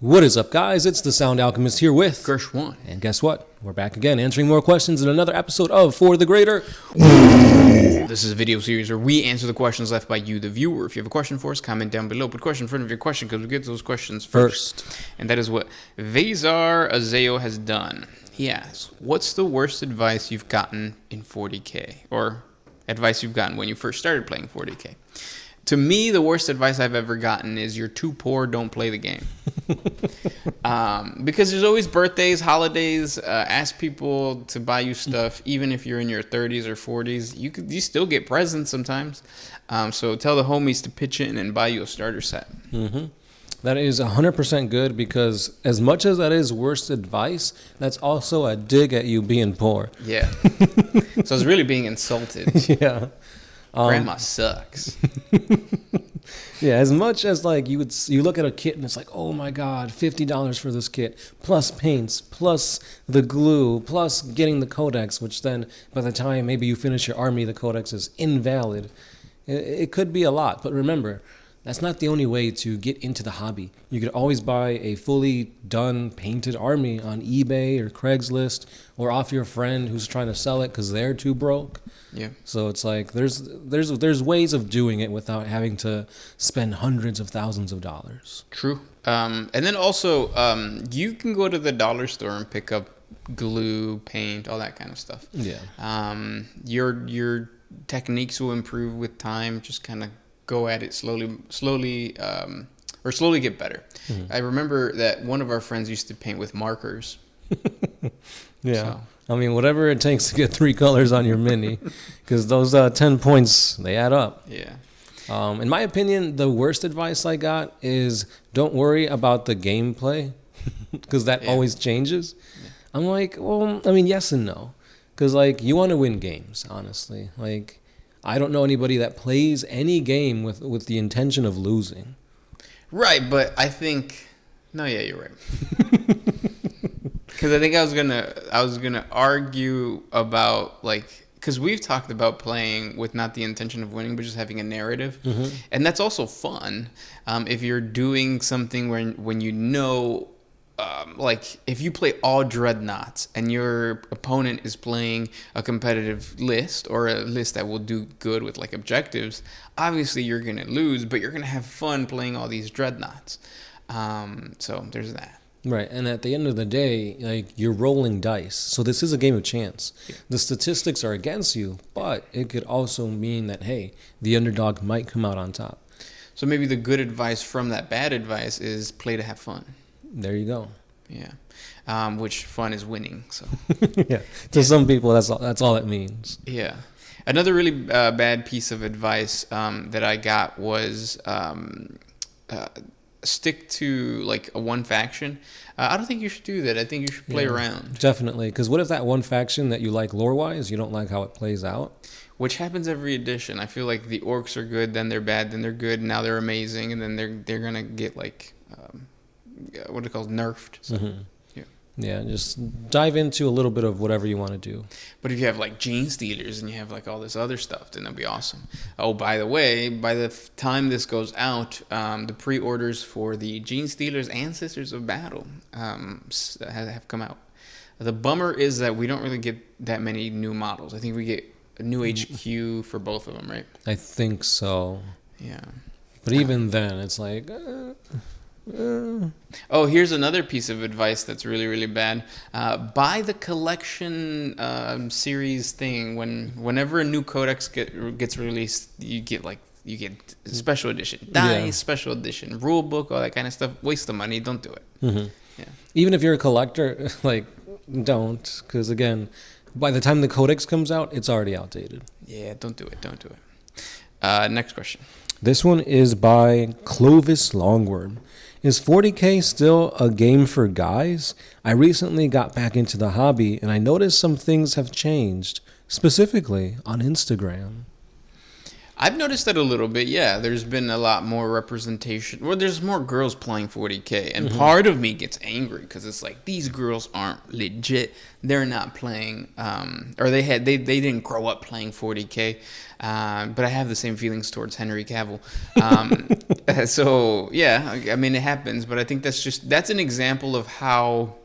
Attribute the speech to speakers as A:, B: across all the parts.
A: What is up, guys? It's the Sound Alchemist here with
B: Gersh1.
A: And guess what? We're back again answering more questions in another episode of For the Greater.
B: This is a video series where we answer the questions left by you, the viewer. If you have a question for us, comment down below. Put question in front of your question because we get those questions first. And that is what Vezar Azeo has done. He asks, what's the worst advice you've gotten in 40K? Or advice you've gotten when you first started playing 40K? To me, the worst advice I've ever gotten is you're too poor, don't play the game. Because there's always birthdays, holidays, ask people to buy you stuff. Even if you're in your 30s or 40s, you still get presents sometimes. So tell the homies to pitch in and buy you a starter set.
A: Mm-hmm. That is 100% good because as much as that is worst advice, that's also a dig at you being poor.
B: Yeah. So it's really being insulted.
A: Yeah.
B: Grandma sucks.
A: Yeah, as much as like you look at a kit and it's like, oh my God, $50 for this kit, plus paints, plus the glue, plus getting the codex, which then by the time maybe you finish your army, the codex is invalid. It could be a lot, but remember, that's not the only way to get into the hobby. You could always buy a fully done painted army on eBay or Craigslist or off your friend who's trying to sell it because they're too broke.
B: Yeah.
A: So it's like there's ways of doing it without having to spend hundreds of thousands of dollars.
B: True. And then also, you can go to the dollar store and pick up glue, paint, all that kind of stuff.
A: Yeah.
B: Your techniques will improve with time. Just kind of go at it slowly get better. Mm-hmm. I remember that one of our friends used to paint with markers.
A: Yeah.
B: So.
A: I mean, whatever it takes to get 3 colors on your mini, because those 10 points, they add up.
B: Yeah.
A: In my opinion, the worst advice I got is don't worry about the gameplay, because that always changes. Yeah. I'm like, well, I mean, yes and no, because like you want to win games, honestly. Like, I don't know anybody that plays any game with the intention of losing.
B: Right, but I think no, yeah, you're right. Because I think I was gonna argue about like because we've talked about playing with not the intention of winning, but just having a narrative, and that's also fun. If you're doing something when you know. Like if you play all dreadnoughts and your opponent is playing a competitive list or a list that will do good with like objectives, obviously you're going to lose, but you're going to have fun playing all these dreadnoughts. So there's that.
A: Right. And at the end of the day, like you're rolling dice. So this is a game of chance. Yeah. The statistics are against you, but it could also mean that, hey, the underdog might come out on top.
B: So maybe the good advice from that bad advice is play to have fun.
A: There you go.
B: Yeah. Which fun is winning. So
A: yeah. To some people, that's all it means.
B: Yeah. Another really bad piece of advice that I got was stick to like a one faction. I don't think you should do that. I think you should play around.
A: Definitely. Because what if that one faction that you like lore-wise, you don't like how it plays out?
B: Which happens every edition. I feel like the orcs are good, then they're bad, then they're good, now they're amazing, and then they're going to get like... what it calls nerfed. So,
A: yeah, just dive into a little bit of whatever you want to do.
B: But if you have like gene stealers and you have like all this other stuff, then that'll be awesome. Oh, by the way, by the time this goes out, the pre-orders for the Gene Stealers and Sisters of Battle have come out. The bummer is that we don't really get that many new models. I think we get a new HQ for both of them, right?
A: I think so.
B: Yeah.
A: But even then, it's like...
B: Oh, here's another piece of advice that's really, really bad. Buy the collection series thing. Whenever a new codex gets released, you get special edition dice, special edition rule book, all that kind of stuff. Waste the money. Don't do it. Mm-hmm. Yeah.
A: Even if you're a collector, like don't, because again, by the time the codex comes out, it's already outdated.
B: Yeah, don't do it. Don't do it. Next question.
A: This one is by Clovis Longworm. Is 40K still a game for guys? I recently got back into the hobby, and I noticed some things have changed, specifically on Instagram.
B: I've noticed that a little bit. Yeah, there's been a lot more representation. Well, there's more girls playing 40K, and part of me gets angry because it's like these girls aren't legit. They're not playing, or they didn't grow up playing 40K. But I have the same feelings towards Henry Cavill. So yeah, I mean it happens. But I think that's an example of how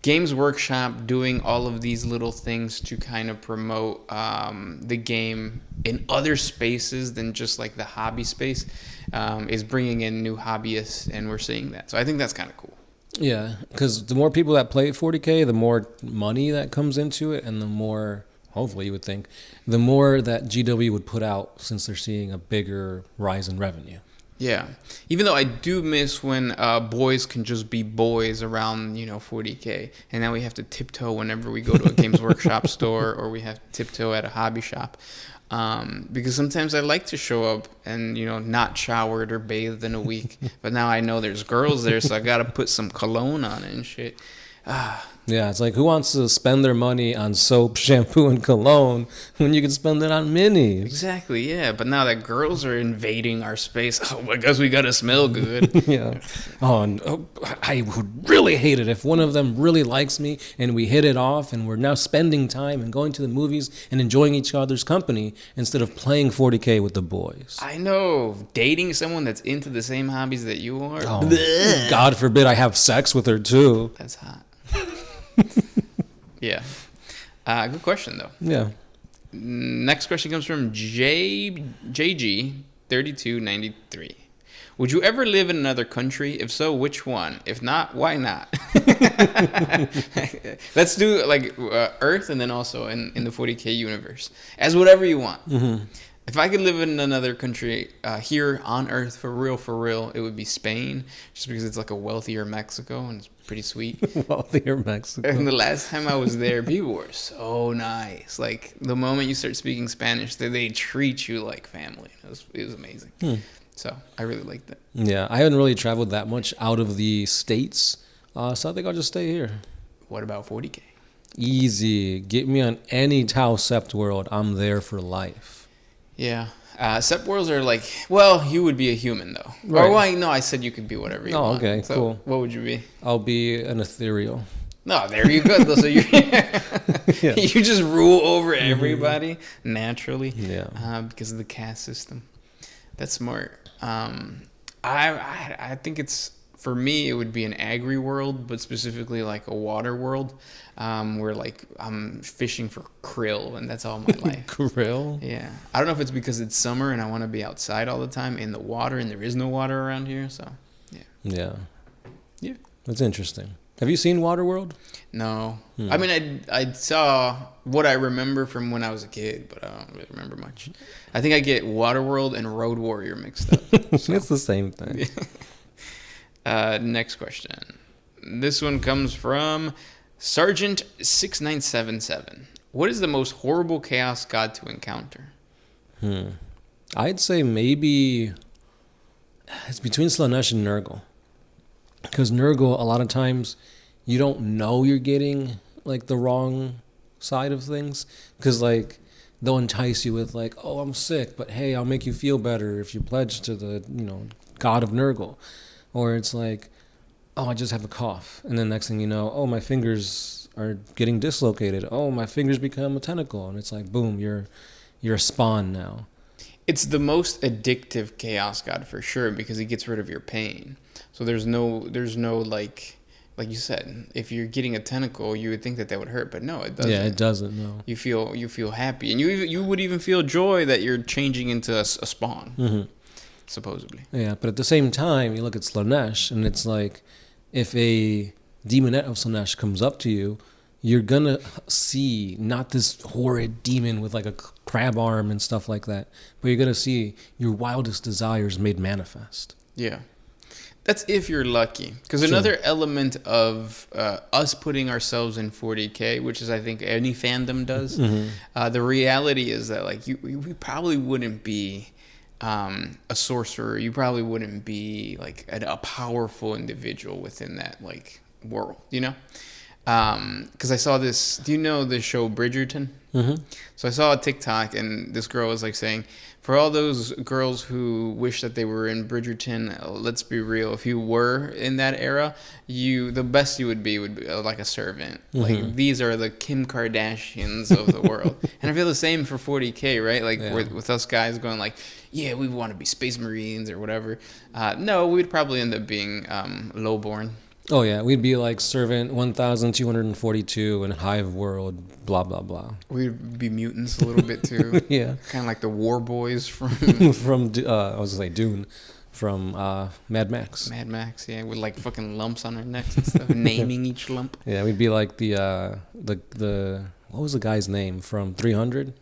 B: Games Workshop doing all of these little things to kind of promote the game in other spaces than just like the hobby space is bringing in new hobbyists, and we're seeing that. So I think that's kind of cool.
A: Yeah, because the more people that play 40K, the more money that comes into it, and the more, hopefully you would think, the more that GW would put out since they're seeing a bigger rise in revenue.
B: Yeah, even though I do miss when boys can just be boys around 40K, and now we have to tiptoe whenever we go to a Games Workshop store, or we have to tiptoe at a hobby shop, because sometimes I like to show up and not showered or bathed in a week, but now I know there's girls there, so I gotta put some cologne on it and shit.
A: Yeah, it's like, who wants to spend their money on soap, shampoo, and cologne when you can spend it on minis?
B: Exactly, yeah. But now that girls are invading our space, I guess we gotta smell good.
A: Yeah. I would really hate it if one of them really likes me and we hit it off and we're now spending time and going to the movies and enjoying each other's company instead of playing 40K with the boys.
B: I know. Dating someone that's into the same hobbies that you are.
A: Oh, God forbid I have sex with her too.
B: That's hot. Yeah. Good question, though.
A: Yeah.
B: Next question comes from JG3293. Would you ever live in another country? If so, which one? If not, why not? Let's do like Earth and then also in the 40K universe. As whatever you want. Mm-hmm. If I could live in another country here on Earth for real, it would be Spain, just because it's like a wealthier Mexico and it's pretty sweet.
A: Wealthier Mexico.
B: And the last time I was there, people were so nice. Like the moment you start speaking Spanish, they treat you like family. It was amazing. So I really liked that.
A: Yeah, I haven't really traveled that much out of the States, so I think I'll just stay here.
B: What about 40K?
A: Easy. Get me on any Tau Sept world. I'm there for life.
B: Yeah. Sept worlds are like, well, you would be a human, though. Right. Or, well, no, I said you could be whatever you want.
A: Oh, okay,
B: so
A: cool.
B: What would you be?
A: I'll be an ethereal.
B: No, there you go. So you you just rule over everybody naturally.
A: Yeah.
B: Because of the caste system. That's smart. I think it's, for me, it would be an agri world, but specifically like a water world, where like I'm fishing for krill, and that's all my life.
A: Krill?
B: Yeah. I don't know if it's because it's summer and I want to be outside all the time in the water, and there is no water around here, so yeah.
A: Yeah.
B: Yeah.
A: That's interesting. Have you seen Waterworld?
B: No. I mean, I saw what I remember from when I was a kid, but I don't really remember much. I think I get Waterworld and Road Warrior mixed up.
A: So. It's the same thing.
B: Next question. This one comes from Sergeant 6977. What is the most horrible chaos god to encounter?
A: I'd say maybe it's between Slanesh and Nurgle. Because Nurgle, a lot of times, you don't know you're getting like the wrong side of things. Because like they'll entice you with like, oh, I'm sick, but hey, I'll make you feel better if you pledge to the god of Nurgle. Or it's like, oh, I just have a cough. And then next thing you know, oh, my fingers are getting dislocated. Oh, my fingers become a tentacle. And it's like, boom, you're a spawn now.
B: It's the most addictive chaos god for sure, because it gets rid of your pain. So there's no like you said, if you're getting a tentacle, you would think that would hurt, but no, it doesn't.
A: Yeah, it doesn't, no.
B: You feel happy, and you would even feel joy that you're changing into a spawn, supposedly.
A: Yeah, but at the same time, you look at Slanesh, and it's like, if a demonette of Slanesh comes up to you, you're gonna see not this horrid demon with like a crab arm and stuff like that, but you're gonna see your wildest desires made manifest.
B: Yeah. That's if you're lucky. Because another element of us putting ourselves in 40K, which is I think any fandom does, the reality is that like we probably wouldn't be a sorcerer. You probably wouldn't be like a powerful individual within that like world, Because I saw this. Do you know the show Bridgerton?
A: Mm-hmm.
B: So I saw a TikTok, and this girl was like saying, for all those girls who wish that they were in Bridgerton, let's be real. If you were in that era, the best you would be like a servant. Like these are the Kim Kardashians of the world. And I feel the same for 40K, right? Like with us guys going like, yeah, we want to be Space Marines or whatever. No, we'd probably end up being lowborn.
A: Oh yeah, we'd be like servant 1242 in Hive World, blah blah blah.
B: We'd be mutants a little bit too.
A: Yeah,
B: kind of like the War Boys from
A: from I was gonna say Dune, from Mad Max.
B: Mad Max, yeah, with like fucking lumps on our necks and stuff, naming each lump.
A: Yeah, we'd be like the what was the guy's name from 300?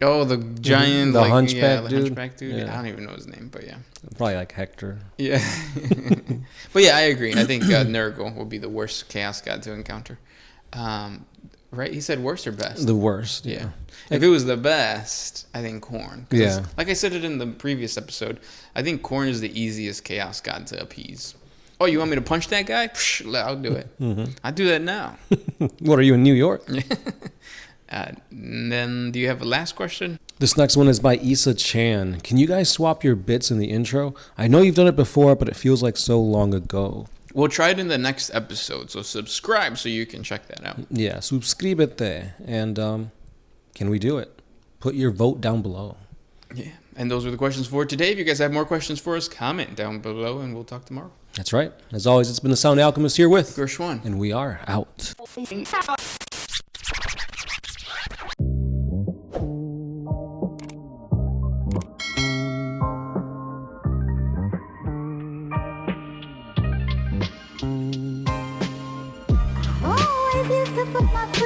B: Oh, the giant,
A: the
B: like,
A: hunchback
B: the
A: dude.
B: hunchback dude.
A: Yeah.
B: I don't even know his name, but yeah.
A: Probably like Hector.
B: Yeah. But yeah, I agree. I think Nurgle will be the worst chaos god to encounter. Right? He said worst or best?
A: The worst.
B: Yeah. If it was the best, I think Khorne.
A: Yeah.
B: Like I said it in the previous episode, I think Khorne is the easiest chaos god to appease. Oh, you want me to punch that guy? Psh, I'll do it. I'll do that now.
A: What are you in New York?
B: And then, do you have a last question?
A: This next one is by Issa Chan. Can you guys swap your bits in the intro? I know you've done it before, but it feels like so long ago.
B: We'll try it in the next episode, so subscribe so you can check that out.
A: Yeah, suscríbete. And can we do it? Put your vote down below.
B: Yeah, and those were the questions for today. If you guys have more questions for us, comment down below, and we'll talk tomorrow.
A: That's right. As always, it's been the Sound Alchemist here with
B: Gershwan.
A: and we are out.
C: Oh, I used to put my